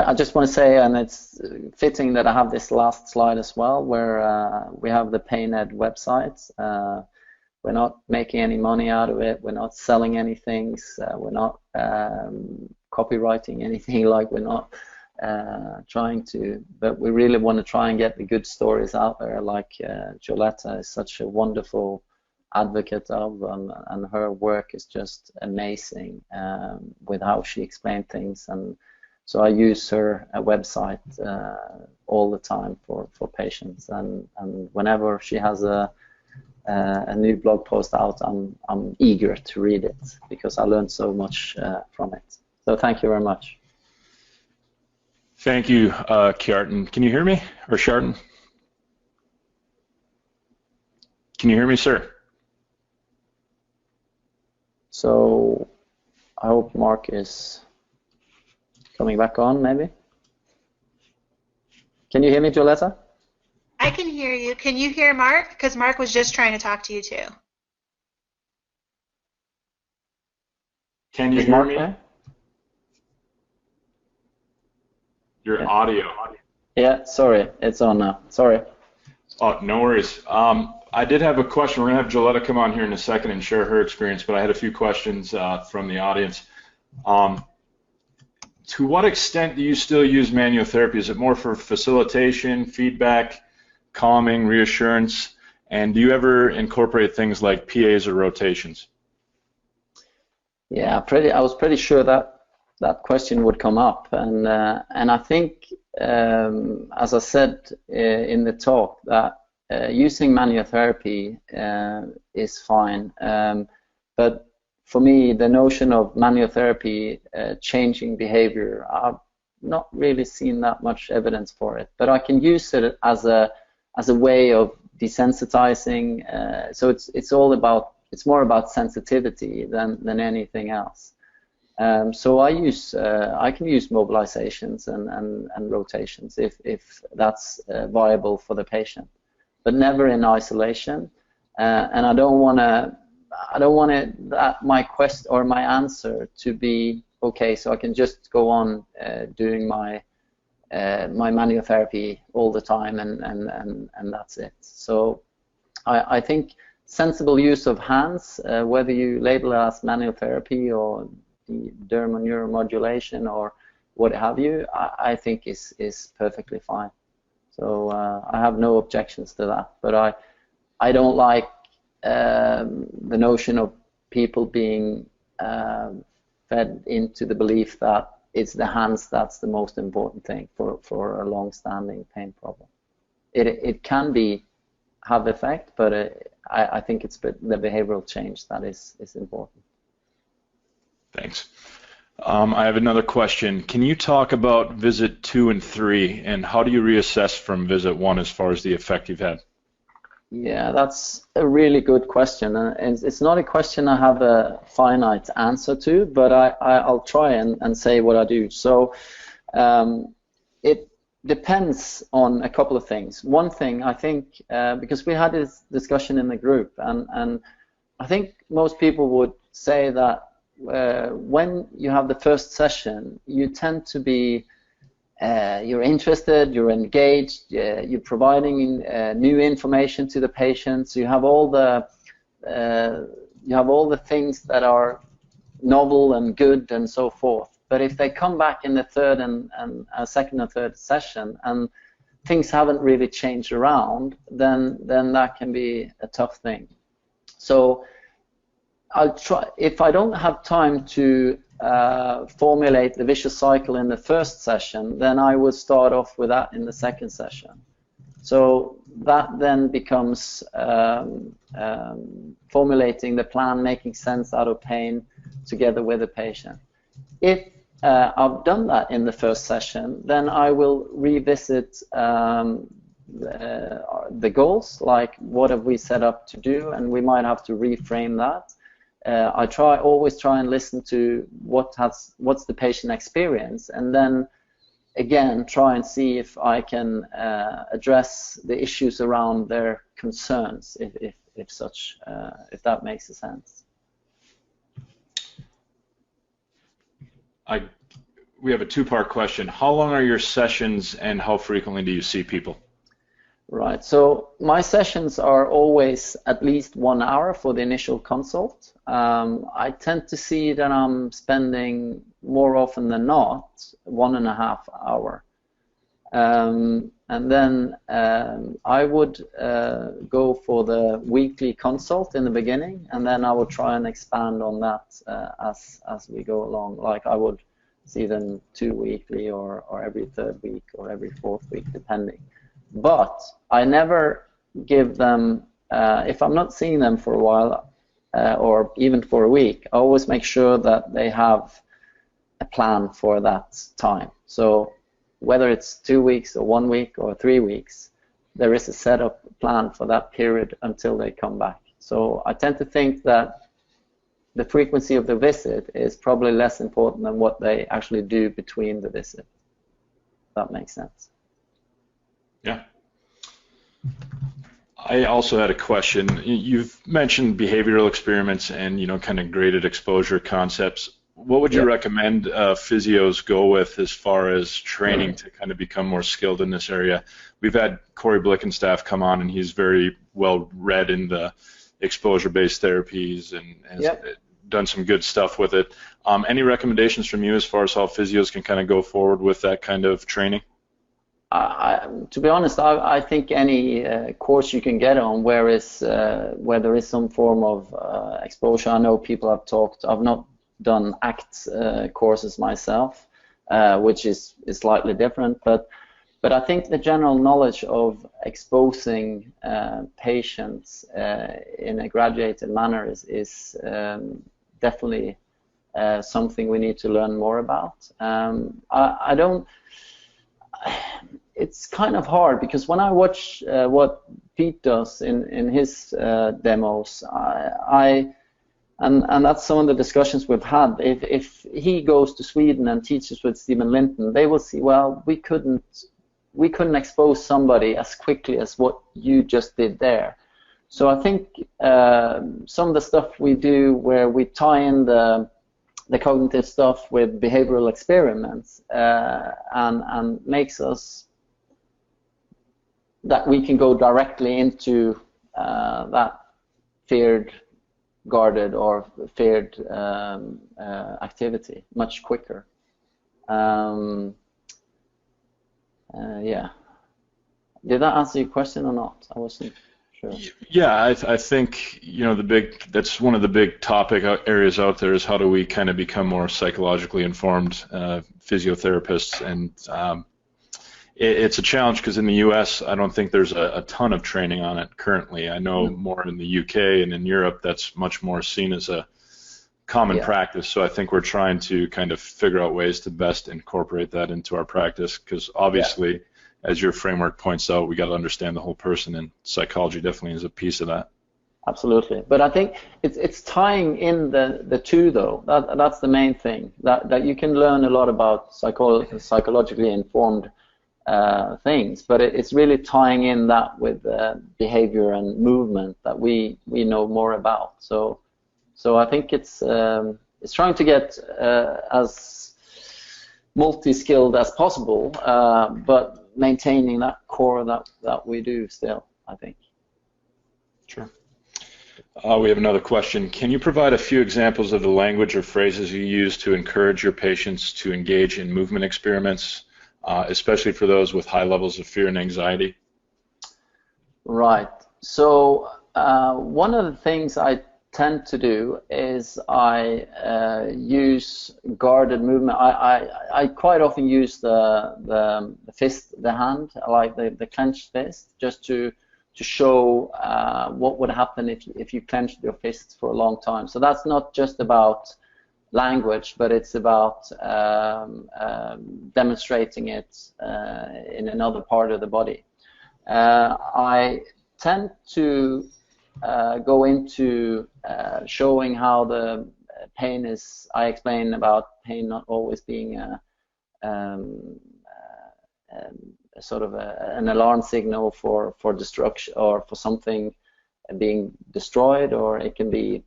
I just want to say, and it's fitting that I have this last slide as well, where we have the PainEd website. We're not making any money out of it. We're not selling anything. We're not copywriting anything. Like, we're not trying to, but we really want to try and get the good stories out there. Like Joletta is such a wonderful advocate of, and her work is just amazing with how she explained things. And so I use her website all the time for patients, and whenever she has a new blog post out, I'm eager to read it, because I learned so much from it. So thank you very much. Thank you, Kjartan. Can you hear me, or Kjartan? Can you hear me, sir? So I hope Mark is coming back on, maybe. Can you hear me, Joletta? I can hear you. Can you hear Mark? Because Mark was just trying to talk to you too. Can you hear me? There? Your audio. Yeah, sorry, it's on now. Sorry. Oh, no worries. I did have a question. We're going to have Joletta come on here in a second and share her experience, but I had a few questions from the audience. To what extent do you still use manual therapy? Is it more for facilitation, feedback, calming, reassurance, and do you ever incorporate things like PAs or rotations? Yeah, I was pretty sure that question would come up, and I think, as I said in the talk, that using manual therapy is fine, but for me, the notion of manual therapy changing behavior, I've not really seen that much evidence for it, but I can use it as a way of desensitizing. So it's more about sensitivity than anything else. So I can use mobilizations and rotations if that's viable for the patient, but never in isolation. And I don't want my quest or my answer to be okay, so I can just go on doing my manual therapy all the time and that's it. So I think sensible use of hands, whether you label it as manual therapy or the dermoneuromodulation or what have you, I think is perfectly fine. So I have no objections to that, but I don't like the notion of people being fed into the belief that it's the hands that's the most important thing for a long-standing pain problem. It can have effect, but I think it's the behavioral change that is important. Thanks. I have another question. Can you talk about visit 2 and 3, and how do you reassess from visit 1 as far as the effect you've had? Yeah, that's a really good question, and it's not a question I have a finite answer to, but I'll try and say what I do. So it depends on a couple of things. One thing, I think, because we had this discussion in the group, and I think most people would say that when you have the first session, you tend to be you're interested, you're engaged, you're providing new information to the patients. You have all the things that are novel and good and so forth. But if they come back in the third and second and third session and things haven't really changed around, then that can be a tough thing. So I'll try. If I don't have time to formulate the vicious cycle in the first session, then I would start off with that in the second session. So that then becomes formulating the plan, making sense out of pain together with the patient. If I've done that in the first session, then I will revisit the goals, like what have we set up to do, and we might have to reframe that. I always try and listen to what's the patient experience, and then again try and see if I can address the issues around their concerns, if that makes sense. we have a two-part question. How long are your sessions and how frequently do you see people? Right, so my sessions are always at least 1 hour for the initial consult. I tend to see that I'm spending more often than not 1.5 hours. And then I would go for the weekly consult in the beginning, and then I would try and expand on that as we go along. Like I would see them 2 weekly or every 3rd week or every 4th week, depending. But I never give them, if I'm not seeing them for a while or even for a week, I always make sure that they have a plan for that time. So whether it's 2 weeks or 1 week or 3 weeks, there is a set up plan for that period until they come back. So I tend to think that the frequency of the visit is probably less important than what they actually do between the visit. That makes sense. Yeah. I also had a question. You've mentioned behavioral experiments and, kind of graded exposure concepts. What would you recommend physios go with as far as training to kind of become more skilled in this area? We've had Corey Blickenstaff come on, and he's very well read in the exposure-based therapies and has done some good stuff with it. Any recommendations from you as far as how physios can kind of go forward with that kind of training? To be honest, I think any course you can get on where there is some form of exposure. I know people have talked. I've not done ACT courses myself, which is slightly different, but I think the general knowledge of exposing patients in a graduated manner is definitely something we need to learn more about. I don't. It's kind of hard because when I watch what Pete does in his demos, and that's some of the discussions we've had. If he goes to Sweden and teaches with Stephen Linton, they will see, well, we couldn't expose somebody as quickly as what you just did there. So I think some of the stuff we do where we tie in the cognitive stuff with behavioral experiments and makes us that we can go directly into that feared, guarded, or feared activity much quicker. Yeah. Did that answer your question or not? I wasn't sure. Yeah, I think that's one of the big topic areas out there is how do we kind of become more psychologically informed physiotherapists, and it's a challenge because in the U.S. I don't think there's a ton of training on it currently. I know more in the U.K. and in Europe that's much more seen as a common practice. So I think we're trying to kind of figure out ways to best incorporate that into our practice because obviously, as your framework points out, we got to understand the whole person, and psychology definitely is a piece of that. Absolutely, but I think it's tying in the two though. That's the main thing. That you can learn a lot about psychologically informed things, but it's really tying in that with behavior and movement that we know more about. So I think it's trying to get as multi-skilled as possible, but maintaining that core that we do still, I think. Sure. We have another question. Can you provide a few examples of the language or phrases you use to encourage your patients to engage in movement experiments, especially for those with high levels of fear and anxiety? Right. So one of the things I tend to do is I use guarded movement. I quite often use the fist, the hand, like the clenched fist, just to show what would happen if you clenched your fist for a long time. So that's not just about language, but it's about demonstrating it in another part of the body. I tend to go into showing how the pain is. I explain about pain not always being a sort of an alarm signal for destruction or for something being destroyed, or it can be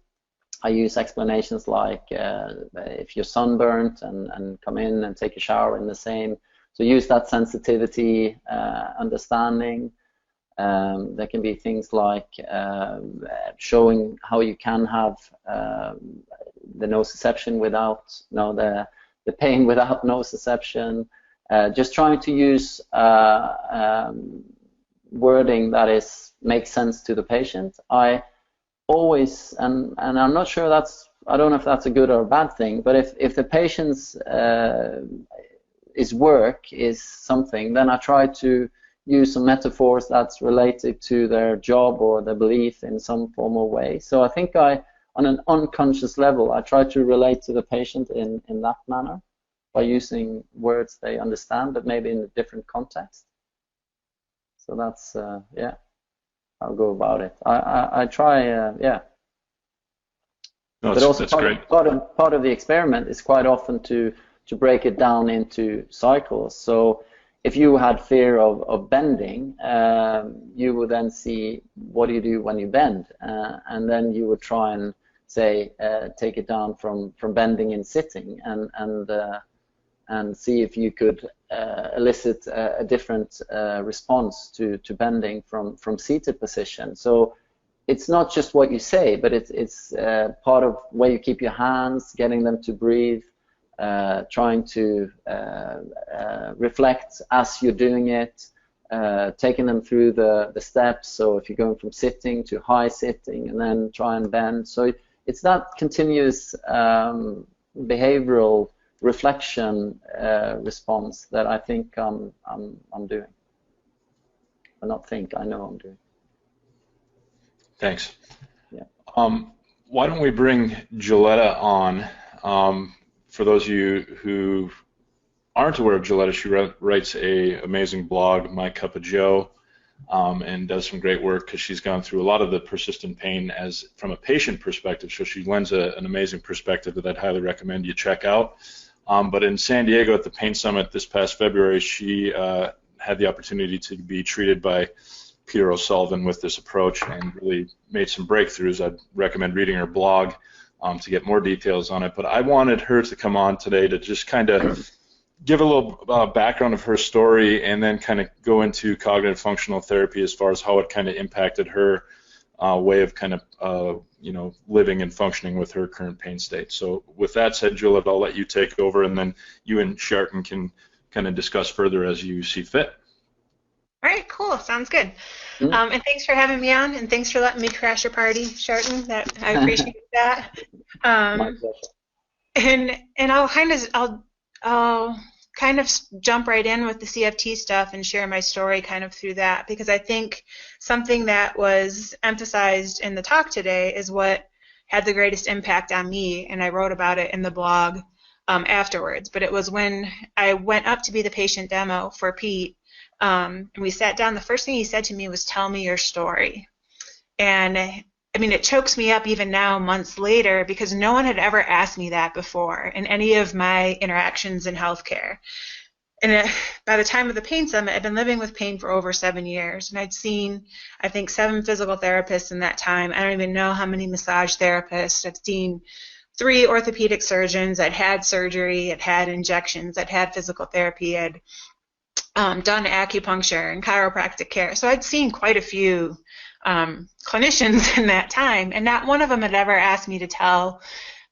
I use explanations like if you're sunburnt and come in and take a shower in the same. So use that sensitivity, understanding. There can be things like showing how you can have the nociception without, the pain without nociception. Just trying to use wording that makes sense to the patient. I always, and I'm not sure I don't know if that's a good or a bad thing, but if the patient's his work is something, then I try to use some metaphors that's related to their job or their belief in some formal way. So I think on an unconscious level, I try to relate to the patient in that manner by using words they understand, but maybe in a different context. So that's, yeah, I'll go about it. I try, yeah. No, but also that's great. Part of the experiment is quite often to break it down into cycles. So if you had fear of bending, you would then see what do you do when you bend, and then you would try and say take it down from bending in sitting, and see if you could elicit a different response to bending from seated position. So it's not just what you say, but it's part of where you keep your hands, getting them to breathe, trying to reflect as you're doing it, taking them through the steps. So if you're going from sitting to high sitting and then try and bend. So it's that continuous behavioral reflection response that I think I'm doing. I not think, I know I'm doing. Thanks. Yeah. Why don't we bring Joletta on? For those of you who aren't aware of Joletta, she writes an amazing blog, My Cup of Joe, and does some great work because she's gone through a lot of the persistent pain from a patient perspective. So she lends an amazing perspective that I'd highly recommend you check out. But in San Diego at the Pain Summit this past February, she had the opportunity to be treated by Peter O'Sullivan with this approach and really made some breakthroughs. I'd recommend reading her blog to get more details on it. But I wanted her to come on today to just kind of give a little background of her story and then kind of go into cognitive functional therapy as far as how it kind of impacted her way of kind of living and functioning with her current pain state. So with that said, Joletta, I'll let you take over, and then you and Kjartan can kind of discuss further as you see fit. All right, cool. Sounds good. And thanks for having me on, and thanks for letting me crash your party, Kjartan. I appreciate that. My pleasure. And I'll kind of jump right in with the CFT stuff and share my story kind of through that, because I think something that was emphasized in the talk today is what had the greatest impact on me, and I wrote about it in the blog afterwards. But it was when I went up to be the patient demo for Pete. And we sat down. The first thing he said to me was, "Tell me your story." And I mean, it chokes me up even now, months later, because no one had ever asked me that before in any of my interactions in healthcare. And by the time of the Pain Summit, I'd been living with pain for over 7 years, and I'd seen, I think, 7 physical therapists in that time. I don't even know how many massage therapists. I'd seen 3 orthopedic surgeons. I'd had surgery. I'd had injections. I'd had physical therapy. I'd done acupuncture and chiropractic care. So I'd seen quite a few clinicians in that time, and not one of them had ever asked me to tell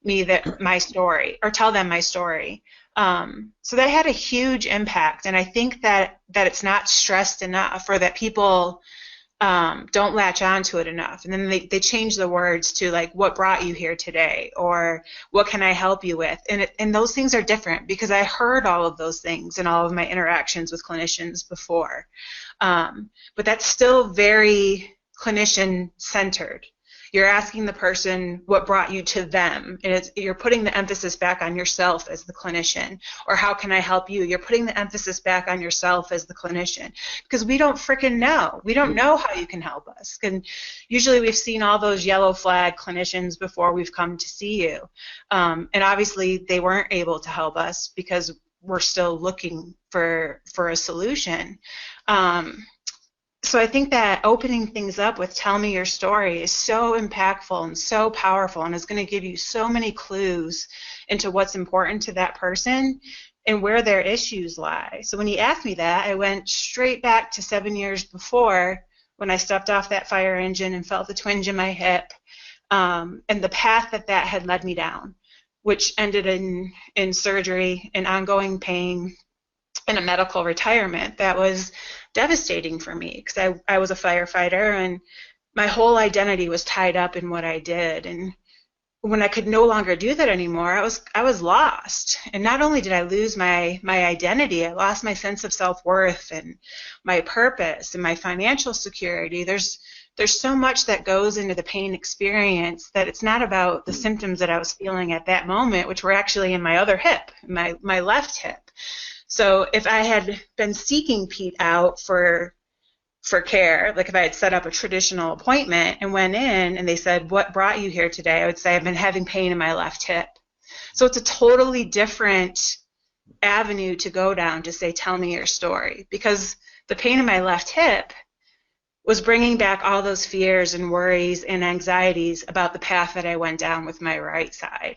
me my story or tell them my story. So that had a huge impact, and I think that it's not stressed enough, or that people don't latch onto it enough. And then they change the words to, like, what brought you here today, or what can I help you with? And those things are different, because I heard all of those things in all of my interactions with clinicians before. But that's still very clinician-centered. You're asking the person what brought you to them, and you're putting the emphasis back on yourself as the clinician. Or how can I help you? You're putting the emphasis back on yourself as the clinician, because we don't frickin' know. We don't know how you can help us. And usually we've seen all those yellow flag clinicians before we've come to see you. And obviously they weren't able to help us because we're still looking for a solution. so I think that opening things up with tell me your story is so impactful and so powerful, and is going to give you so many clues into what's important to that person and where their issues lie. So when he asked me that, I went straight back to 7 years before, when I stepped off that fire engine and felt the twinge in my hip, and the path that had led me down, which ended in surgery and ongoing pain and a medical retirement that was devastating for me, because I was a firefighter and my whole identity was tied up in what I did. And when I could no longer do that anymore, I was lost. And not only did I lose my identity, I lost my sense of self-worth and my purpose and my financial security. There's so much that goes into the pain experience that it's not about the symptoms that I was feeling at that moment, which were actually in my other hip, my left hip. So if I had been seeking Pete out for care, like if I had set up a traditional appointment and went in and they said, what brought you here today? I would say, I've been having pain in my left hip. So it's a totally different avenue to go down to say, tell me your story, because the pain in my left hip was bringing back all those fears and worries and anxieties about the path that I went down with my right side.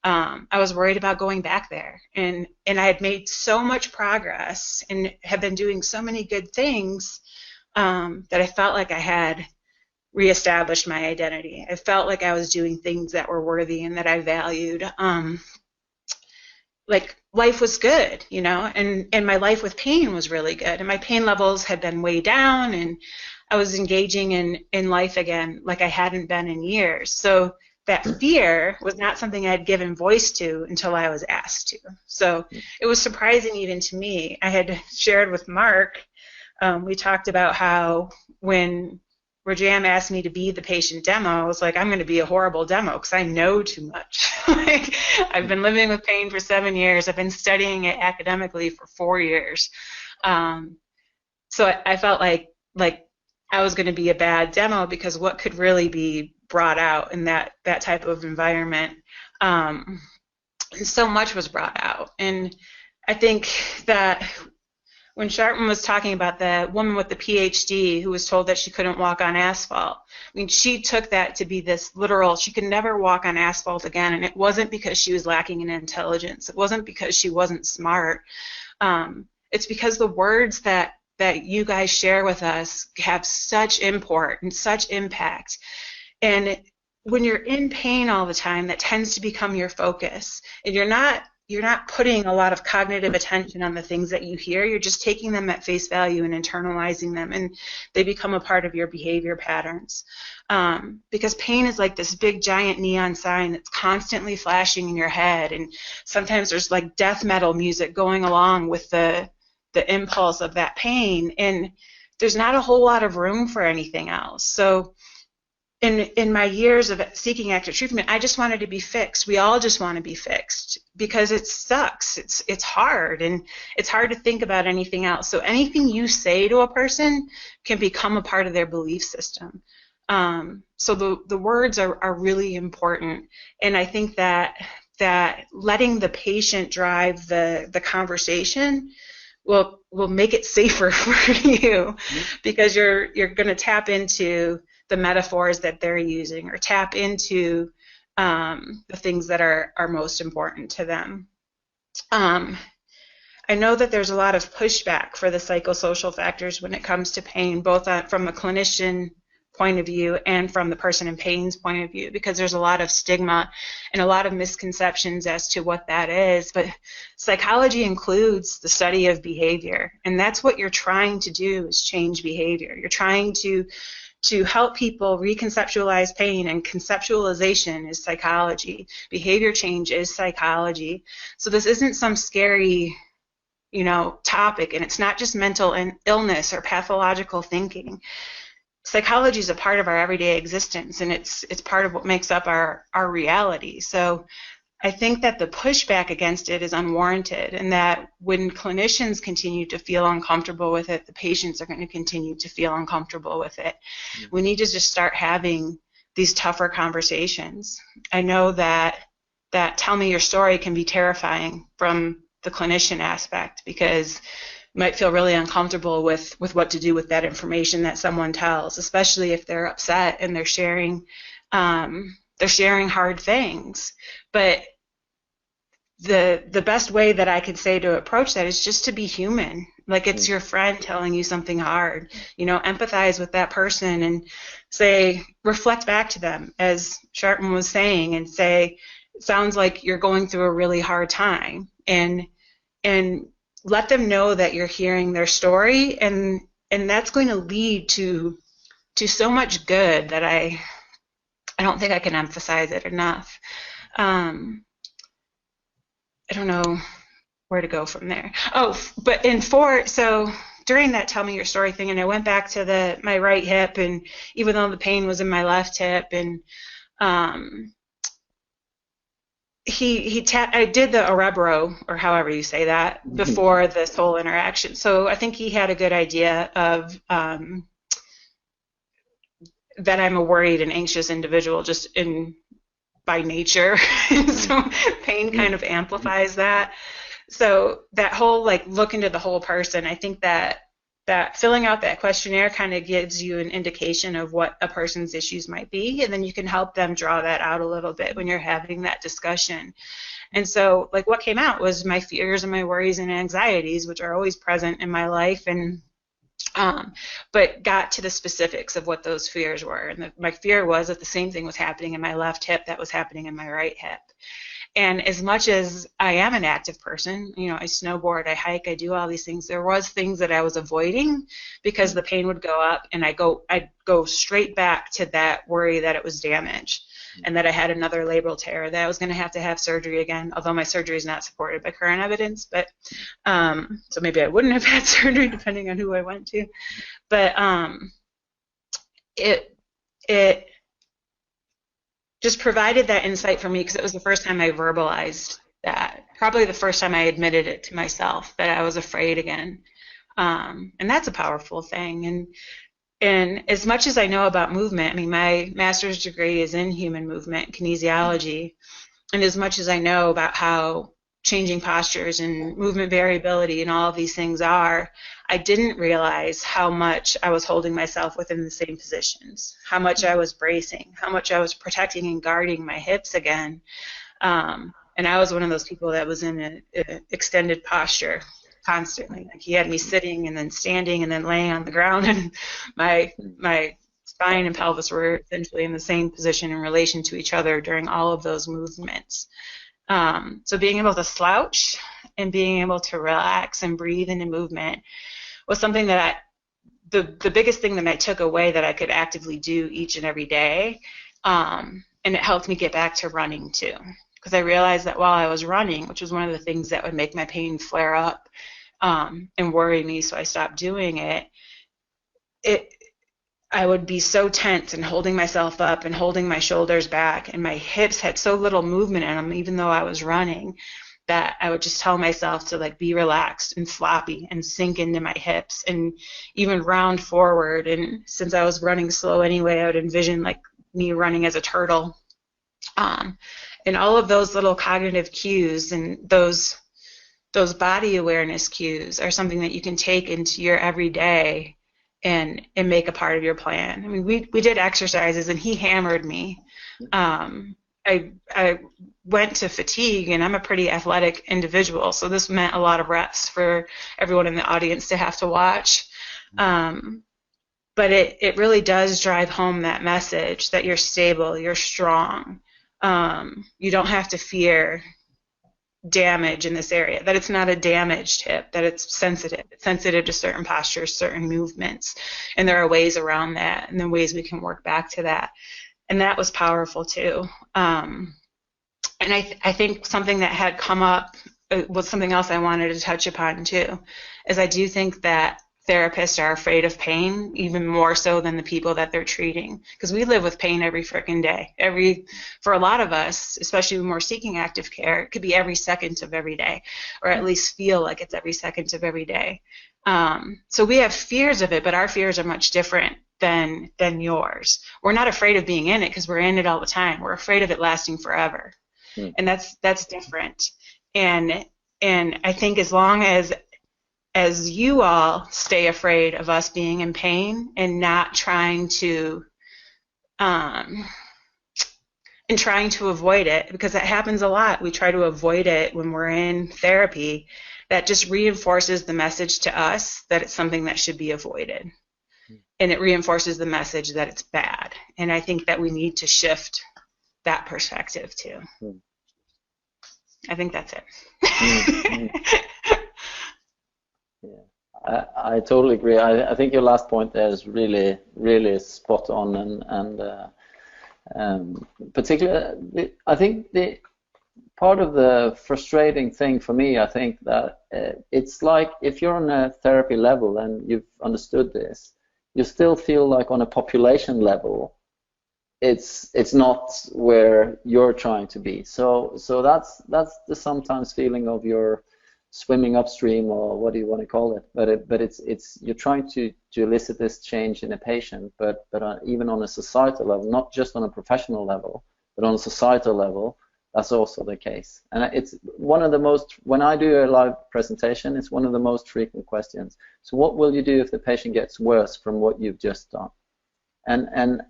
I was worried about going back there, and I had made so much progress and had been doing so many good things that I felt like I had reestablished my identity. I felt like I was doing things that were worthy and that I valued. Like life was good, you know, and my life with pain was really good, and my pain levels had been way down, and I was engaging in life again like I hadn't been in years. So that fear was not something I had given voice to until I was asked to. So it was surprising even to me. I had shared with Mark, we talked about how when Rajam asked me to be the patient demo, I was like, I'm going to be a horrible demo because I know too much. Like, I've been living with pain for 7 years. I've been studying it academically for 4 years. So I felt like I was going to be a bad demo, because what could really be brought out in that type of environment? And so much was brought out. And I think that when Kjartan was talking about the woman with the PhD who was told that she couldn't walk on asphalt, I mean, she took that to be this literal, she could never walk on asphalt again, and it wasn't because she was lacking in intelligence. It wasn't because she wasn't smart. It's because the words that you guys share with us have such import and such impact. And when you're in pain all the time, that tends to become your focus, and you're not putting a lot of cognitive attention on the things that you hear. You're just taking them at face value and internalizing them, and they become a part of your behavior patterns. Because pain is like this big giant neon sign that's constantly flashing in your head, and sometimes there's like death metal music going along with the impulse of that pain, and there's not a whole lot of room for anything else. So in my years of seeking active treatment, I just wanted to be fixed. We all just want to be fixed because it sucks. It's hard, and it's hard to think about anything else. So anything you say to a person can become a part of their belief system. So the words are really important, and I think that letting the patient drive the conversation will make it safer for you, because you're going to tap into the metaphors that they're using, or tap into the things that are most important to them. I know that there's a lot of pushback for the psychosocial factors when it comes to pain, both from a clinician point of view and from the person in pain's point of view, because there's a lot of stigma and a lot of misconceptions as to what that is. But psychology includes the study of behavior, and that's what you're trying to do, is change behavior. You're trying to help people reconceptualize pain, and conceptualization is psychology. Behavior change is psychology. So this isn't some scary, topic, and it's not just mental illness or pathological thinking. Psychology is a part of our everyday existence, and it's part of what makes up our reality. So I think that the pushback against it is unwarranted, and that when clinicians continue to feel uncomfortable with it, the patients are going to continue to feel uncomfortable with it. We need to just start having these tougher conversations. I know that tell me your story can be terrifying from the clinician aspect, because might feel really uncomfortable with what to do with that information that someone tells, especially if they're upset and they're sharing hard things. But the best way that I could say to approach that is just to be human. Like, it's your friend telling you something hard. Empathize with that person and say, reflect back to them, as Kjartan was saying, and say, it sounds like you're going through a really hard time, and let them know that you're hearing their story, and that's going to lead to so much good that I don't think I can emphasize it enough. I don't know where to go from there. So during that tell me your story thing, and I went back to my right hip, and even though the pain was in my left hip, and I did the Orebro, or however you say that, before this whole interaction. So I think he had a good idea of that I'm a worried and anxious individual just by nature. So pain kind of amplifies that. So that whole look into the whole person, I think that filling out that questionnaire kind of gives you an indication of what a person's issues might be, and then you can help them draw that out a little bit when you're having that discussion. And so what came out was my fears and my worries and anxieties, which are always present in my life, and but got to the specifics of what those fears were. And my fear was that the same thing was happening in my left hip that was happening in my right hip. And as much as I am an active person, I snowboard, I hike, I do all these things, there was things that I was avoiding because the pain would go up, and I'd go straight back to that worry that it was damaged, and that I had another labral tear, that I was going to have surgery again, although my surgery is not supported by current evidence. But so maybe I wouldn't have had surgery depending on who I went to. But it just provided that insight for me, because it was the first time I verbalized that, probably the first time I admitted it to myself, that I was afraid again. And that's a powerful thing. And as much as I know about movement, my master's degree is in human movement, kinesiology, and as much as I know about how changing postures and movement variability and all of these things are, I didn't realize how much I was holding myself within the same positions, how much I was bracing, how much I was protecting and guarding my hips again. And I was one of those people that was in an extended posture constantly. He had me sitting and then standing and then laying on the ground, and my spine and pelvis were essentially in the same position in relation to each other during all of those movements. So being able to slouch and being able to relax and breathe into movement was something that the biggest thing that I took away that I could actively do each and every day, and it helped me get back to running too, because I realized that while I was running, which was one of the things that would make my pain flare up and worry me, so I stopped doing it, I would be so tense and holding myself up and holding my shoulders back, and my hips had so little movement in them, even though I was running, that I would just tell myself to be relaxed and floppy and sink into my hips and even round forward. And since I was running slow anyway, I would envision me running as a turtle. And all of those little cognitive cues and those body awareness cues are something that you can take into your everyday and make a part of your plan. We did exercises, and he hammered me. I went to fatigue, and I'm a pretty athletic individual, so this meant a lot of reps for everyone in the audience to have to watch. But it really does drive home that message that you're stable, you're strong. You don't have to fear damage in this area, that it's not a damaged hip, that it's sensitive. It's sensitive to certain postures, certain movements, and there are ways around that, and then ways we can work back to that. And that was powerful too. And I think something that had come up was something else I wanted to touch upon too, is I do think that therapists are afraid of pain even more so than the people that they're treating, because we live with pain every freaking day. For a lot of us, especially when we're seeking active care, it could be every second of every day, or at least feel like it's every second of every day. So we have fears of it, but our fears are much different than yours. We're not afraid of being in it because we're in it all the time. We're afraid of it lasting forever, and that's different. And I think as long as as you all stay afraid of us being in pain and not trying to avoid it, because that happens a lot. We try to avoid it when we're in therapy. That just reinforces the message to us that it's something that should be avoided. And it reinforces the message that it's bad. And I think that we need to shift that perspective too. I think that's it. Yeah, I totally agree. I think your last point there is really, really spot on, and particularly, I think the part of the frustrating thing for me, I think that it's like if you're on a therapy level and you've understood this, you still feel like on a population level, it's not where you're trying to be. So that's the sometimes feeling of your swimming upstream, or what do you want to call it? But it's you're trying to elicit this change in a patient, but even on a societal level, not just on a professional level, but on a societal level, that's also the case. And it's one of the most, when I do a live presentation, it's one of the most frequent questions. So what will you do if the patient gets worse from what you've just done? And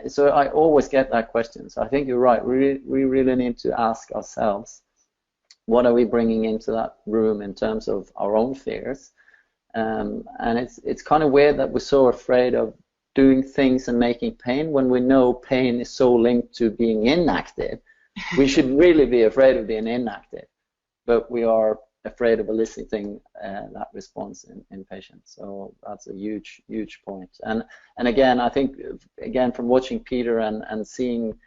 so I always get that question. So I think you're right. We really need to ask ourselves, what are we bringing into that room in terms of our own fears? And it's kind of weird that we're so afraid of doing things and making pain when we know pain is so linked to being inactive. We should really be afraid of being inactive, but we are afraid of eliciting that response in patients. So that's a huge, huge point. And again, I think, again, from watching Peter and seeing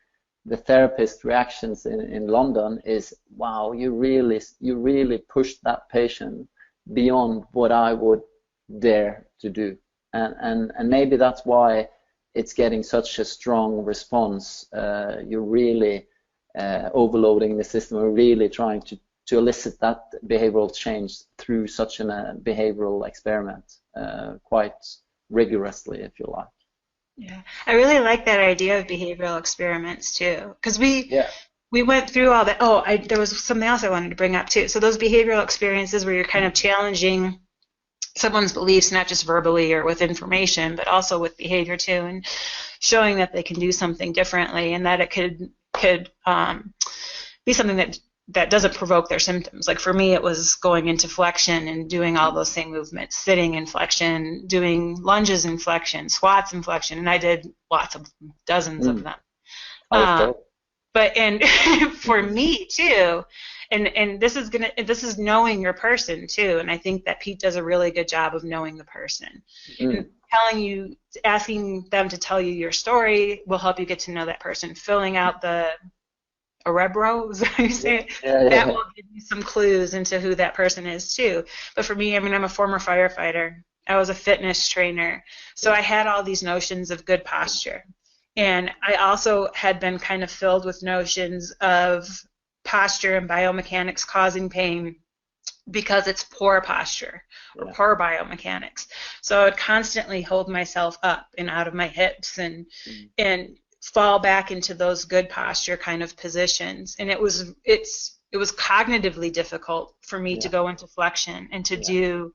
the therapist reactions in London is, wow, you really pushed that patient beyond what I would dare to do. And maybe that's why it's getting such a strong response. You're really overloading the system. We're really trying to elicit that behavioral change through such a behavioral experiment quite rigorously, if you like. Yeah, I really like that idea of behavioral experiments too, because we went through all that. Oh, there was something else I wanted to bring up too. So those behavioral experiences where you're kind of challenging someone's beliefs, not just verbally or with information, but also with behavior too, and showing that they can do something differently, and that it could be something that doesn't provoke their symptoms. Like for me, it was going into flexion and doing all those same movements, sitting in flexion, doing lunges in flexion, squats in flexion, and I did lots of dozens of them. But for me too, and this is knowing your person too, and I think that Pete does a really good job of knowing the person. And asking them to tell you your story will help you get to know that person. Filling out the Orebro, is that how you say it? That will give you some clues into who that person is too. But for me, I mean, I'm a former firefighter. I was a fitness trainer. So I had all these notions of good posture. And I also had been kind of filled with notions of posture and biomechanics causing pain because it's poor posture or poor biomechanics. So I would constantly hold myself up and out of my hips and fall back into those good posture kind of positions, and it was cognitively difficult for me to go into flexion and to do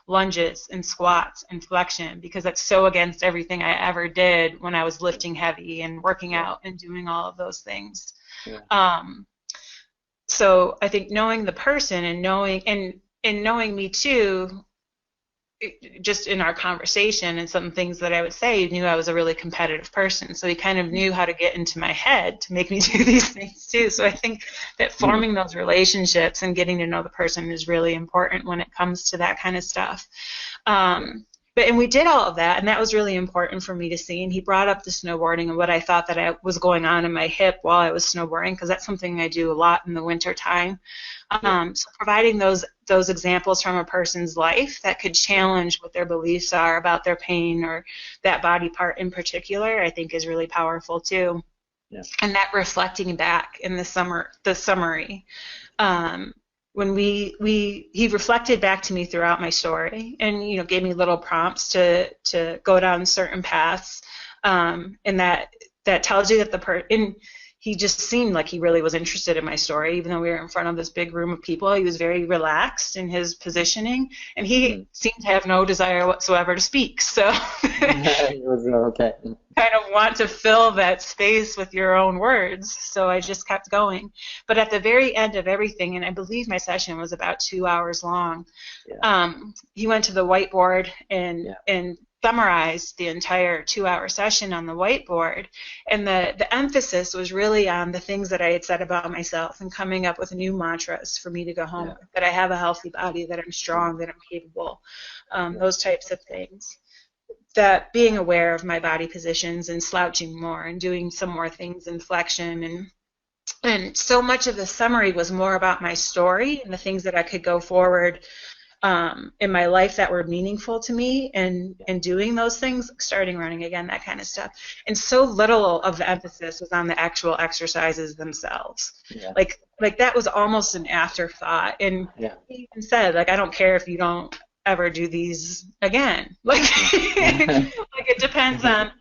lunges and squats and flexion, because that's so against everything I ever did when I was lifting heavy and working out and doing all of those things. So I think knowing the person and knowing me too, just in our conversation and some things that I would say, he knew I was a really competitive person. So he kind of knew how to get into my head to make me do these things too. So I think that forming those relationships and getting to know the person is really important when it comes to that kind of stuff. And we did all of that, and that was really important for me to see. And he brought up the snowboarding and what I thought that was going on in my hip while I was snowboarding, because that's something I do a lot in the winter time. So providing those examples from a person's life that could challenge what their beliefs are about their pain or that body part in particular, I think is really powerful too. And that reflecting back in the summary. When he reflected back to me throughout my story, and gave me little prompts to go down certain paths, and that tells you that he just seemed like he really was interested in my story, even though we were in front of this big room of people. He was very relaxed in his positioning, and he seemed to have no desire whatsoever to speak. So It was okay. kind of want to fill that space with your own words. So I just kept going. But at the very end of everything, and I believe my session was about 2 hours long, he went to the whiteboard and summarized the entire 2-hour session on the whiteboard. And the emphasis was really on the things that I had said about myself and coming up with new mantras for me to go home with, that I have a healthy body, that I'm strong, that I'm capable, those types of things. That being aware of my body positions and slouching more and doing some more things in flexion, and so much of the summary was more about my story and the things that I could go forward in my life that were meaningful to me, and doing those things, starting running again, that kind of stuff. And so little of the emphasis was on the actual exercises themselves. Like that was almost an afterthought. And he even said, like, I don't care if you don't ever do these again. Like, like it depends on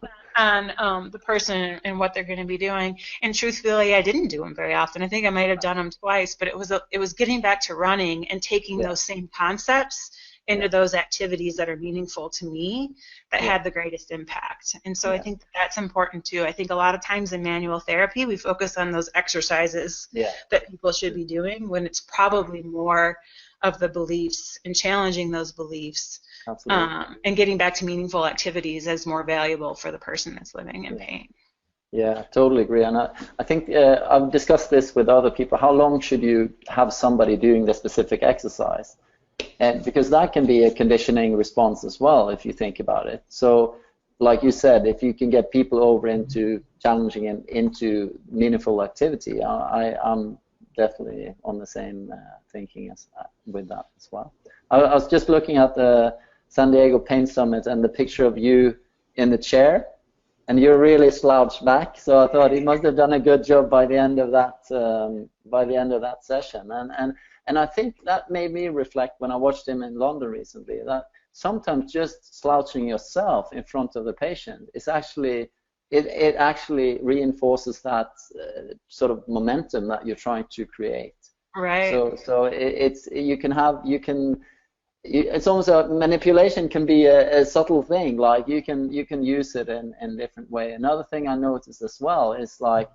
the person and what they're going to be doing. And truthfully, I didn't do them very often. I think I might have done them twice, but it was getting back to running and taking those same concepts into those activities that are meaningful to me that had the greatest impact. And so I think that's important too. I think a lot of times in manual therapy, we focus on those exercises that people should be doing, when it's probably more of the beliefs and challenging those beliefs. And getting back to meaningful activities as more valuable for the person that's living in pain. Yeah, totally agree. And I think I've discussed this with other people. How long should you have somebody doing the specific exercise? And because that can be a conditioning response as well, if you think about it. So, like you said, if you can get people over into challenging and into meaningful activity, I'm definitely on the same thinking as with that as well. I was just looking at the San Diego Pain Summit and the picture of you in the chair, and you're really slouched back. So I thought he must have done a good job by the end of that session. And I think that made me reflect when I watched him in London recently, that sometimes just slouching yourself in front of the patient is actually it actually reinforces that sort of momentum that you're trying to create. Right. So it's almost a manipulation can be a subtle thing. Like you can use it in different way. Another thing I noticed as well is like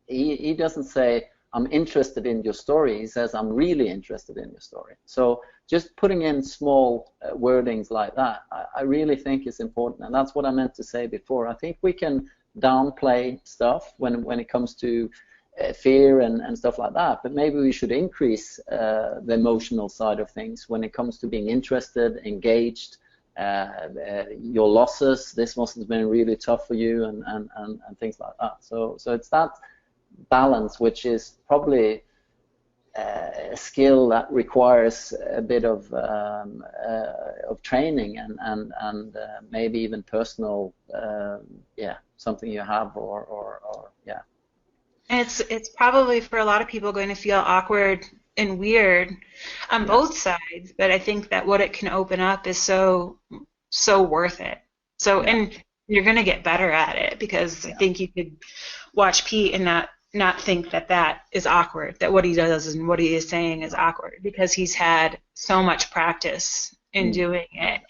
he doesn't say I'm interested in your story. He says I'm really interested in your story. So just putting in small wordings like that, I really think is important, and that's what I meant to say before. I think we can downplay stuff when it comes to fear and stuff like that, but maybe we should increase the emotional side of things when it comes to being interested, engaged, your losses. This must have been really tough for you, and things like that. So it's that balance, which is probably a skill that requires a bit of training and maybe even personal, something you have or. It's probably for a lot of people going to feel awkward and weird on both sides, but I think that what it can open up is so worth it. So and you're going to get better at it, because I think you could watch Pete and not think that is awkward, that what he does and what he is saying is awkward, because he's had so much practice in doing it.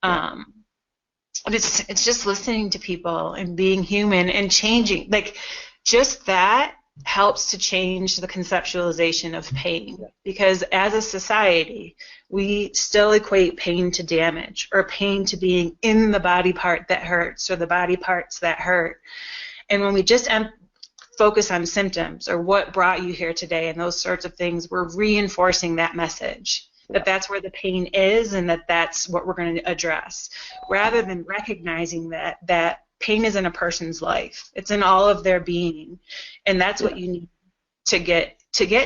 But it's just listening to people and being human and changing, like just that helps to change the conceptualization of pain, because as a society we still equate pain to damage, or pain to being in the body part that hurts, or the body parts that hurt. And when we just focus on symptoms or what brought you here today and those sorts of things, we're reinforcing that message, that that's where the pain is and that's what we're going to address, rather than recognizing that pain is in a person's life. It's in all of their being, and that's what you need to get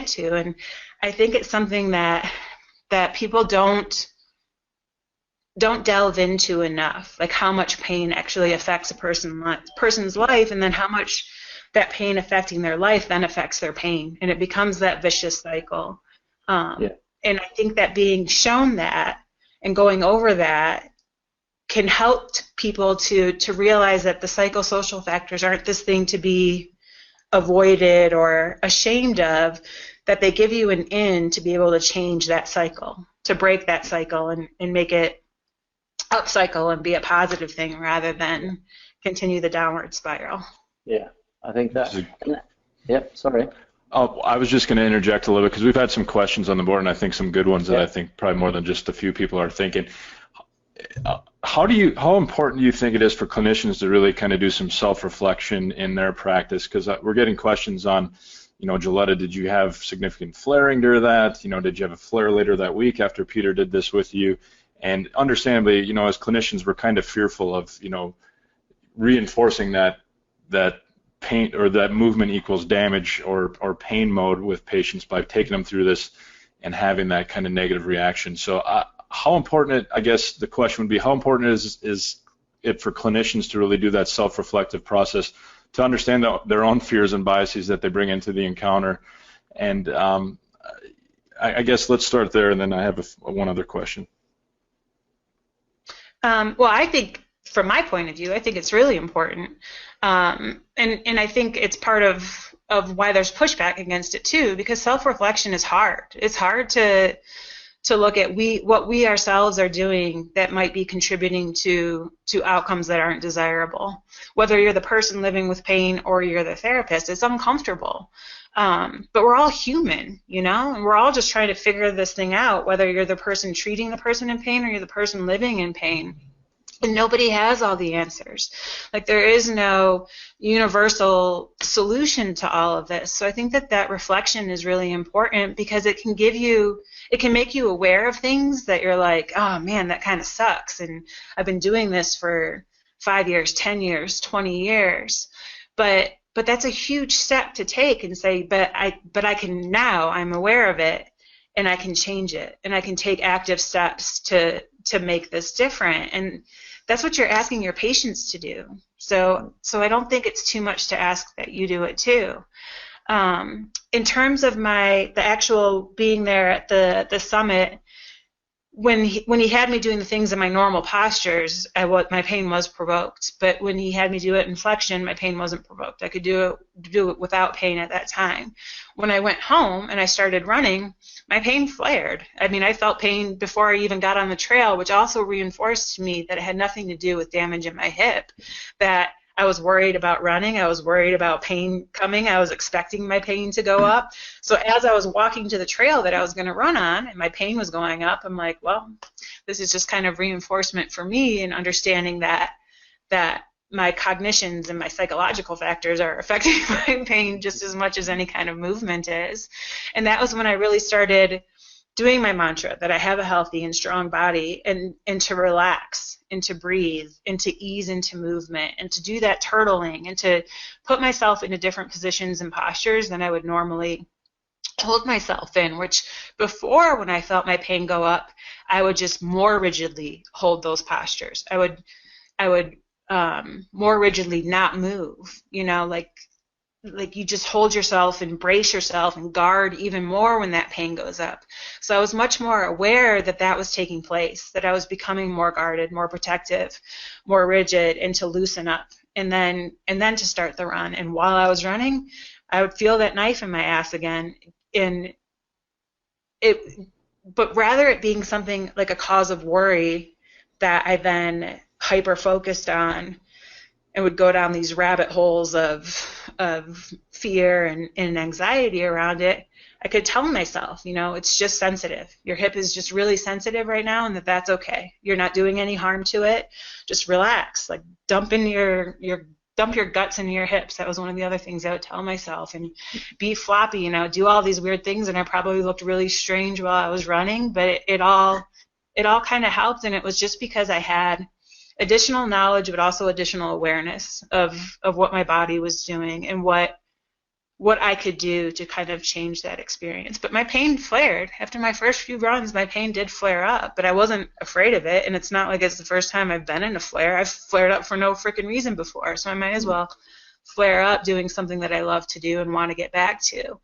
to. And I think it's something that people don't delve into enough, like how much pain actually affects a person's life, and then how much that pain affecting their life then affects their pain, and it becomes that vicious cycle. And I think that being shown that and going over that can help people to realize that the psychosocial factors aren't this thing to be avoided or ashamed of, that they give you an in to be able to change that cycle, to break that cycle and make it upcycle and be a positive thing rather than continue the downward spiral. Yeah, I think that. Yep, sorry. Oh, I was just going to interject a little bit because we've had some questions on the board, and I think some good ones that I think probably more than just a few people are thinking. How important do you think it is for clinicians to really kind of do some self-reflection in their practice? Because we're getting questions on, Joletta, did you have significant flaring during that? Did you have a flare later that week after Peter did this with you? And understandably, as clinicians, we're kind of fearful of, reinforcing that pain or that movement equals damage or pain mode with patients by taking them through this and having that kind of negative reaction. So how important, I guess the question would be, how important is it for clinicians to really do that self-reflective process to understand their own fears and biases that they bring into the encounter? And I guess let's start there, and then I have one other question. Well, I think, from my point of view, I think it's really important, and I think it's part of why there's pushback against it too, because self-reflection is hard. It's hard to look at what we ourselves are doing that might be contributing to outcomes that aren't desirable. Whether you're the person living with pain or you're the therapist, it's uncomfortable. But we're all human, and we're all just trying to figure this thing out, whether you're the person treating the person in pain or you're the person living in pain. And nobody has all the answers. Like, there is no universal solution to all of this. So I think that reflection is really important, because it can make you aware of things that you're like, oh man, that kind of sucks. And I've been doing this for 5 years, 10 years, 20 years. But that's a huge step to take and say, but I can now, I'm aware of it, and I can change it, and I can take active steps to make this different. And that's what you're asking your patients to do. So I don't think it's too much to ask that you do it too. In terms of the actual being there at the summit, when he had me doing the things in my normal postures, my pain was provoked. But when he had me do it in flexion, my pain wasn't provoked. I could do it without pain at that time. When I went home and I started running, my pain flared. I mean, I felt pain before I even got on the trail, which also reinforced to me that it had nothing to do with damage in my hip, that I was worried about running. I was worried about pain coming. I was expecting my pain to go up. So as I was walking to the trail that I was going to run on and my pain was going up, I'm like, well, this is just kind of reinforcement for me in understanding that my cognitions and my psychological factors are affecting my pain just as much as any kind of movement is. And that was when I really started doing my mantra that I have a healthy and strong body, and to relax and to breathe and to ease into movement and to do that turtling and to put myself into different positions and postures than I would normally hold myself in, which before, when I felt my pain go up, I would just more rigidly hold those postures. I would more rigidly not move, like you just hold yourself and brace yourself and guard even more when that pain goes up. So I was much more aware that was taking place, that I was becoming more guarded, more protective, more rigid, and to loosen up, and then to start the run. And while I was running, I would feel that knife in my ass again, but rather it being something like a cause of worry that I then hyper focused on, and would go down these rabbit holes of fear and anxiety around it. I could tell myself, it's just sensitive. Your hip is just really sensitive right now, and that's okay. You're not doing any harm to it. Just relax. Like, dump your guts into your hips. That was one of the other things I would tell myself. And be floppy, do all these weird things. And I probably looked really strange while I was running, but it all kind of helped. And it was just because I had additional knowledge, but also additional awareness of what my body was doing and what I could do to kind of change that experience. But my pain flared. After my first few runs, my pain did flare up, but I wasn't afraid of it, and it's not like it's the first time I've been in a flare. I've flared up for no freaking reason before, so I might as well flare up doing something that I love to do and want to get back to.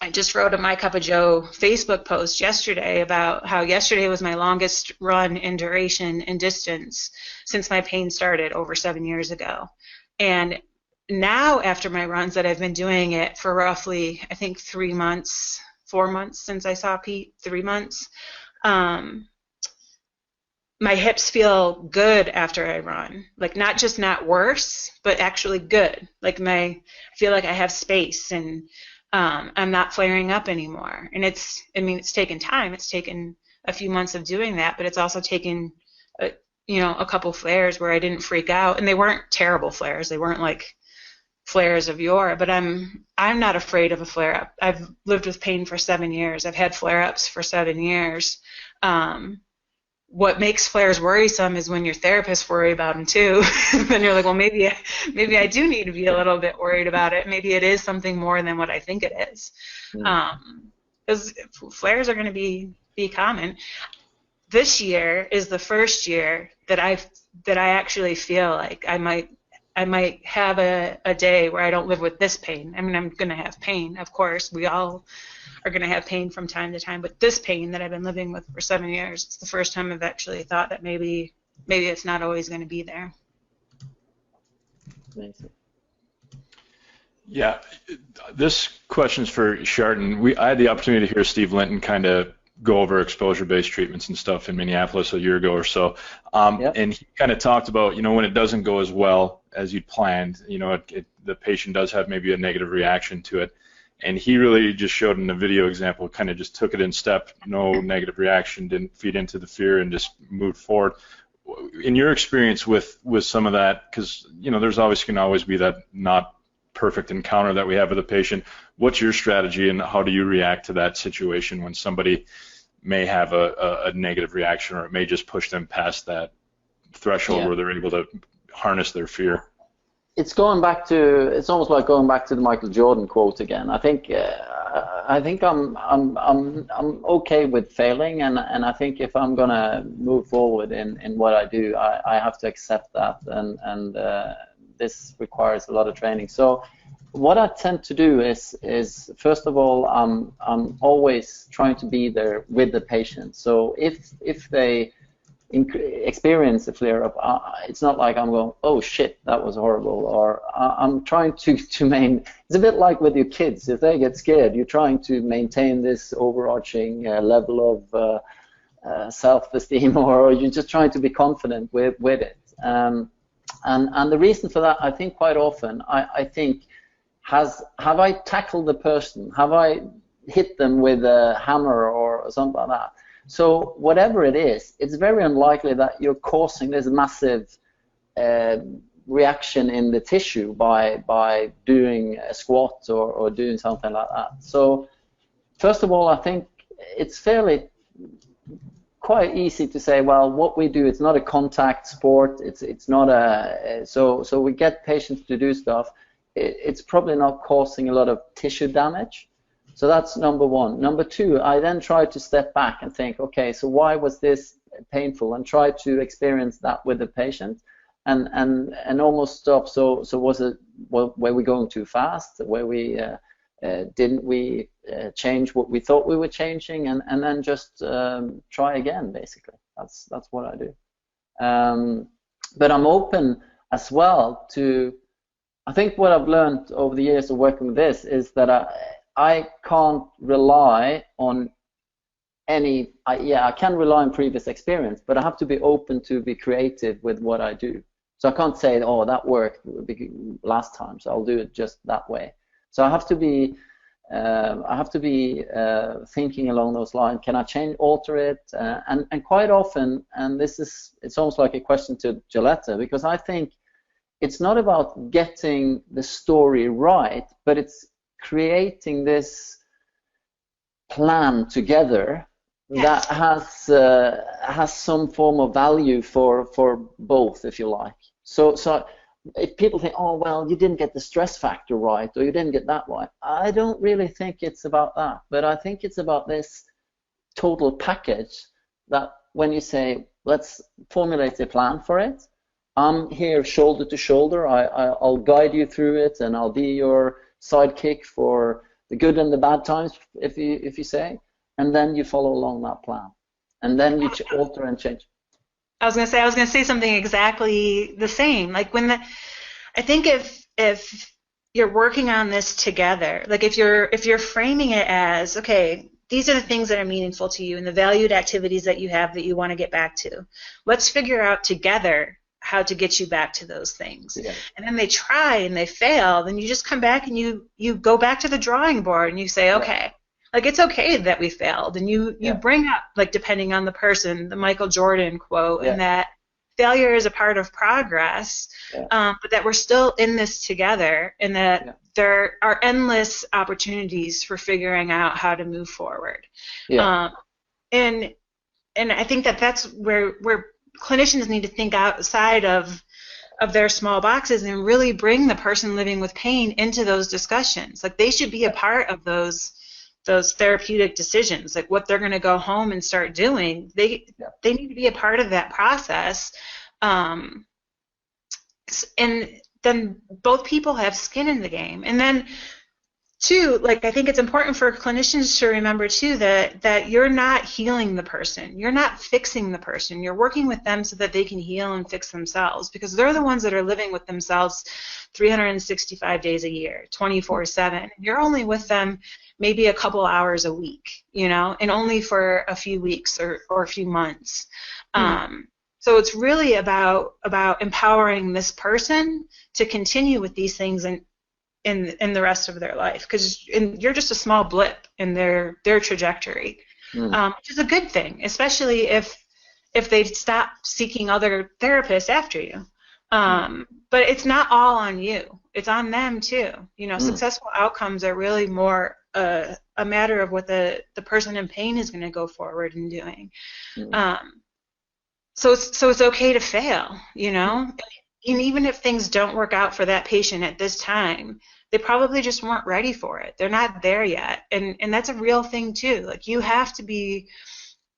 I just wrote a My Cup of Joe Facebook post yesterday about how yesterday was my longest run in duration and distance since my pain started over 7 years ago. And now after my runs that I've been doing it for roughly, I think 3 months, 4 months since I saw Pete, 3 months, my hips feel good after I run. Like not just not worse, but actually good. Like I feel like I have space and I'm not flaring up anymore. And it's taken time. It's taken a few months of doing that, but it's also taken a couple flares where I didn't freak out, and they weren't terrible flares. They weren't like flares of yore, but I'm not afraid of a flare up. I've lived with pain for 7 years. I've had flare ups for 7 years. What makes flares worrisome is when your therapists worry about them too. Then you're like, well, maybe I do need to be a little bit worried about it. Maybe it is something more than what I think it is. Because flares are going to be common. This year is the first year that I actually feel like I might have a day where I don't live with this pain. I mean, I'm going to have pain, of course. We all are going to have pain from time to time, but this pain that I've been living with for 7 years, it's the first time I've actually thought that maybe it's not always going to be there. Amazing. Yeah, this question's for Kjartan. I had the opportunity to hear Steve Linton kind of go over exposure-based treatments and stuff in Minneapolis a year ago or so, and he kind of talked about, when it doesn't go as well as you'd planned, the patient does have maybe a negative reaction to it, and he really just showed in the video example, kind of just took it in step, no negative reaction, didn't feed into the fear, and just moved forward. In your experience with some of that, because there's always can always be that not perfect encounter that we have with a patient, what's your strategy and how do you react to that situation when somebody may have a negative reaction, or it may just push them past that threshold where they're able to harness their fear? It's almost like going back to the Michael Jordan quote again. I think I'm okay with failing, and I think if I'm gonna move forward in what I do, I have to accept that, and this requires a lot of training. So what I tend to do is first of all, I'm always trying to be there with the patient. So if they experience a flare-up, it's not like I'm going, oh shit, that was horrible, or I'm trying to it's a bit like with your kids. If they get scared, you're trying to maintain this overarching level of self-esteem, or you're just trying to be confident with it. And the reason for that, I think quite often, I think, have I tackled the person? Have I hit them with a hammer or something like that? So whatever it is, it's very unlikely that you're causing this massive reaction in the tissue by doing a squat or doing something like that. So first of all, I think it's quite easy to say, well, what we do, it's not a contact sport. It's not so we get patients to do stuff. It's probably not causing a lot of tissue damage. So that's number one. Number two, I then try to step back and think, okay, so why was this painful, and try to experience that with the patient, and almost stop. So were we going too fast? Didn't we change what we thought we were changing, and then just try again, basically. That's what I do. But I'm open as well to, I think what I've learned over the years of working with this is that I can't rely on I can rely on previous experience, but I have to be open to be creative with what I do. So I can't say, oh, that worked last time, so I'll do it just that way. So I have to be thinking along those lines. Can I alter it? And quite often, and it's almost like a question to Joletta, because I think it's not about getting the story right, but it's creating this plan together that has some form of value for both, if you like. So if people think, oh, well, you didn't get the stress factor right, or you didn't get that right, I don't really think it's about that. But I think it's about this total package that when you say, let's formulate a plan for it, I'm here shoulder to shoulder, I'll guide you through it, and I'll be your sidekick for the good and the bad times, if you say, and then you follow along that plan, and then you alter and change. I was gonna say something exactly the same. Like I think if you're working on this together, like if you're framing it as, okay, these are the things that are meaningful to you and the valued activities that you have that you want to get back to. Let's figure out together how to get you back to those things. Yeah. And then they try and they fail, then you just come back and you go back to the drawing board and you say, okay, like it's okay that we failed. And you bring up, like depending on the person, the Michael Jordan quote, and that failure is a part of progress, but that we're still in this together, and that there are endless opportunities for figuring out how to move forward. And I think that that's where clinicians need to think outside of their small boxes and really bring the person living with pain into those discussions. Like they should be a part of those therapeutic decisions, like what they're going to go home and start doing. They need to be a part of that process. And then both people have skin in the game. And then too, like I think it's important for clinicians to remember too that you're not healing the person. You're not fixing the person. You're working with them so that they can heal and fix themselves, because they're the ones that are living with themselves 365 days a year, 24/7. You're only with them maybe a couple hours a week, and only for a few weeks or a few months. So it's really about empowering this person to continue with these things in the rest of their life, because you're just a small blip in their trajectory, which is a good thing, especially if they stop seeking other therapists after you. But it's not all on you; it's on them too. Successful outcomes are really more a matter of what the person in pain is going to go forward and doing. So it's okay to fail, and even if things don't work out for that patient at this time, they probably just weren't ready for it. They're not there yet, and that's a real thing too. Like you have to be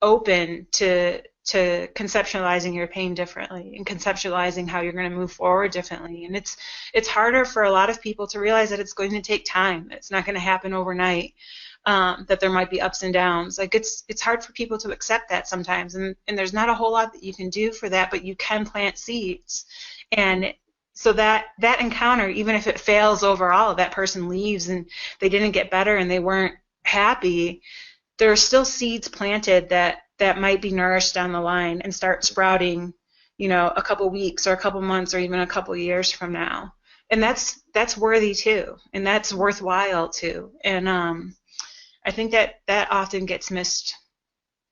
open to conceptualizing your pain differently and conceptualizing how you're going to move forward differently. And it's harder for a lot of people to realize that it's going to take time. It's not going to happen overnight. That there might be ups and downs. Like it's hard for people to accept that sometimes, and there's not a whole lot that you can do for that, but you can plant seeds. And so that encounter, even if it fails overall, that person leaves and they didn't get better and they weren't happy, there are still seeds planted that might be nourished down the line and start sprouting, a couple weeks or a couple months or even a couple years from now. And that's worthy too, and that's worthwhile too. And I think that often gets missed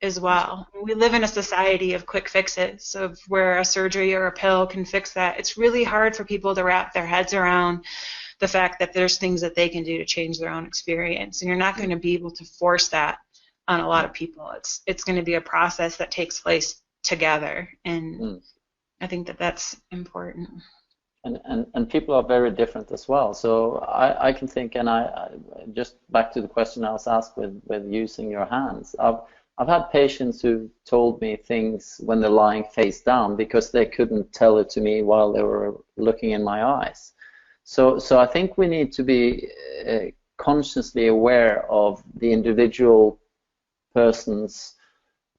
as well. We live in a society of quick fixes, of where a surgery or a pill can fix that. It's really hard for people to wrap their heads around the fact that there's things that they can do to change their own experience, and you're not going to be able to force that on a lot of people. It's going to be a process that takes place together, and I think that that's important. And people are very different as well. So I can think, and I just back to the question I was asked with using your hands. I've had patients who told me things when they're lying face down because they couldn't tell it to me while they were looking in my eyes. So I think we need to be consciously aware of the individual person's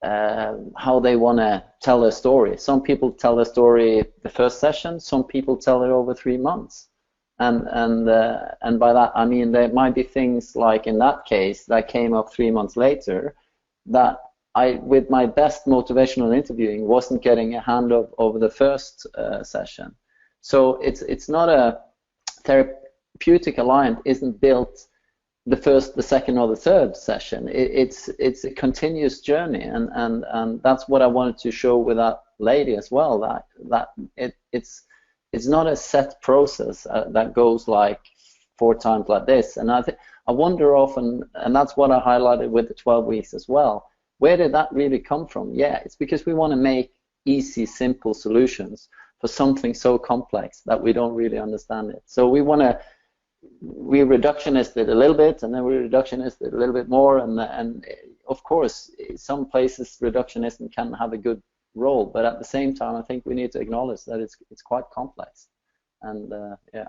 how they want to tell a story. Some people tell a story the first session. Some people tell it over 3 months, and by that I mean there might be things like in that case that came up 3 months later that I, with my best motivational interviewing, wasn't getting a hand of over the first session. So it's not a therapeutic alliance isn't built the first, the second, or the third session. It's a continuous journey, and that's what I wanted to show with that lady as well. That it's not a set process that goes like 4 times like this. And I wonder often, and that's what I highlighted with the 12 weeks as well. Where did that really come from? Yeah, it's because we want to make easy, simple solutions for something so complex that we don't really understand it. So we reductionist it a little bit, and then we reductionist it a little bit more, and of course some places reductionism can have a good role, but at the same time I think we need to acknowledge that it's quite complex, and yeah.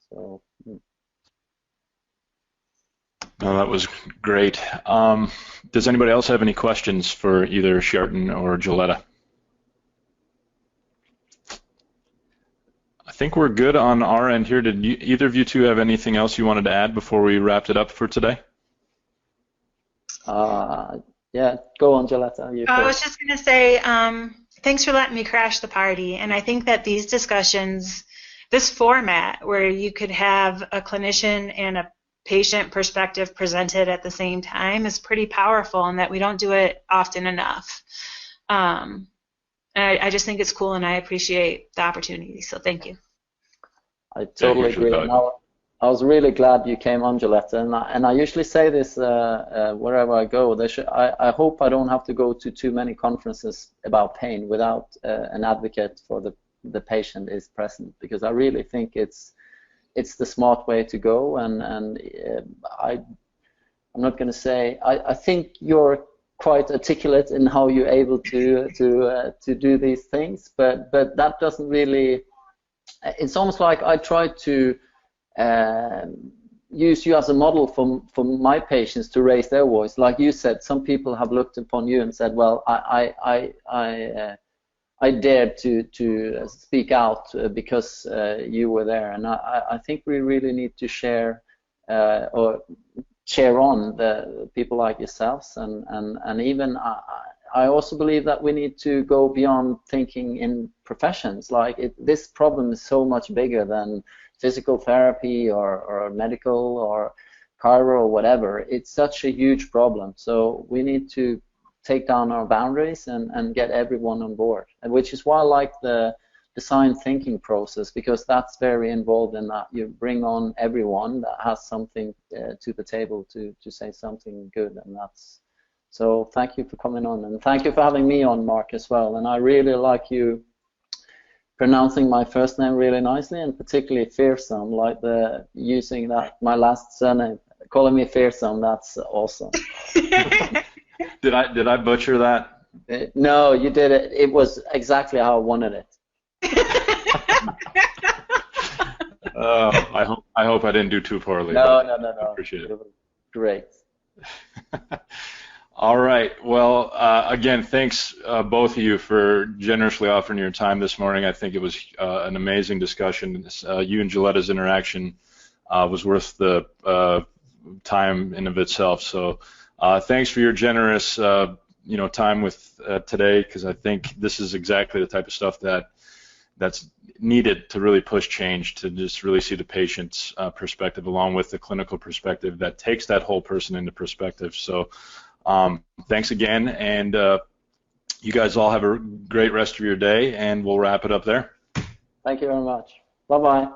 So. No, that was great. Does anybody else have any questions for either Kjartan or Joletta? I think we're good on our end here. Did either of you two have anything else you wanted to add before we wrapped it up for today? Yeah, go on, Joletta. I was just going to say, thanks for letting me crash the party. And I think that these discussions, this format where you could have a clinician and a patient perspective presented at the same time is pretty powerful, and that we don't do it often enough. And I just think it's cool, and I appreciate the opportunity. So thank you. I totally agree. I was really glad you came on, Joletta, and I usually say this wherever I go. I hope I don't have to go to too many conferences about pain without an advocate for the patient is present, because I really think it's the smart way to go. And I'm not going to say I think you're quite articulate in how you're able to do these things, but that doesn't really. It's almost like I try to use you as a model for my patients to raise their voice. Like you said, some people have looked upon you and said, well, I dared to speak out because you were there. And I think we really need to share or cheer on the people like yourselves, and even I also believe that we need to go beyond thinking in professions. Like this problem is so much bigger than physical therapy or medical or chiro or whatever. It's such a huge problem. So we need to take down our boundaries and get everyone on board, and which is why I like the design thinking process, because that's very involved in that. You bring on everyone that has something to the table to say something good, and that's. So thank you for coming on, and thank you for having me on, Mark, as well. And I really like you pronouncing my first name really nicely, and particularly Fersum, like using that my last surname, calling me Fersum. That's awesome. Did I butcher that? No, you did it. It was exactly how I wanted it. I hope I didn't do too poorly. No. I appreciate it. Great. All right. Well, again, thanks both of you for generously offering your time this morning. I think it was an amazing discussion. You and Joletta's interaction was worth the time in of itself. So thanks for your generous time with today, because I think this is exactly the type of stuff that's needed to really push change, to just really see the patient's perspective along with the clinical perspective that takes that whole person into perspective. So thanks again, and you guys all have a great rest of your day, and we'll wrap it up there. Thank you very much. Bye-bye.